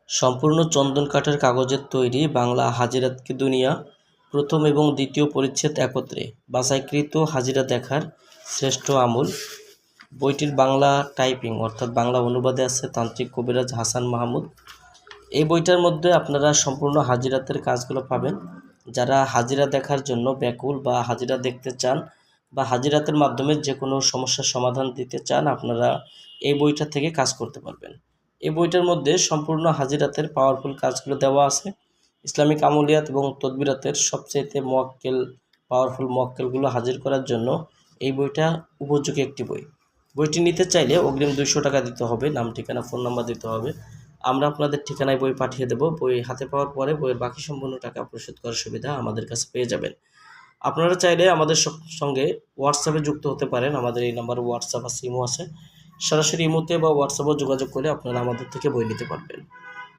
সম্পূর্ণ চন্দন কাঠের কাগজের তৈরি বাংলা হাজিরাত কি দুনিয়া প্রথম এবং দ্বিতীয় পরিচ্ছেদ একত্রে, বাছাইকৃত হাজিরা দেখার শ্রেষ্ঠ আমল। বইটির বাংলা টাইপিং অর্থাৎ বাংলা অনুবাদে আছে তান্ত্রিক কবিরাজ হাসান মাহমুদ। এই বইটার মধ্যে আপনারা সম্পূর্ণ হাজিরাতের কাজগুলো পাবেন। যারা হাজিরা দেখার জন্য ব্যাকুল বা হাজিরা দেখতে চান বা হাজিরাতের মাধ্যমে যে কোনো সমস্যার সমাধান দিতে চান, আপনারা এই বইটা থেকে কাজ করতে পারবেন। এই বইটার মধ্যে সম্পূর্ণ হাজিরাতের পাওয়ারফুল কাজগুলো দেওয়া আছে। ইসলামিক আমলিয়াত এবং তদবিরাতের সবচাইতে পাওয়ারফুল মোয়াক্কেলগুলো হাজির করার জন্য এই বইটা উপযোগী একটি বই। বইটি নিতে চাইলে অগ্রিম 200 টাকা দিতে হবে, নাম ঠিকানা ফোন নাম্বার দিতে হবে। আমরা আপনাদের ঠিকানায় বই পাঠিয়ে দেব। বই হাতে পাওয়ার পরে বইয়ের বাকি সম্পূর্ণ টাকা পরিশোধ করার সুবিধা আমাদের কাছে পেয়ে যাবেন। আপনারা চাইলে আমাদের সঙ্গে হোয়াটসঅ্যাপে যুক্ত হতে পারেন। আমাদের এই নাম্বার হোয়াটসঅ্যাপ আছে, ইমো আছে। সরাসরি ইমোতে বা হোয়াটসঅ্যাপেও যোগাযোগ করে আপনারা আমাদের থেকে বই নিতে পারবেন।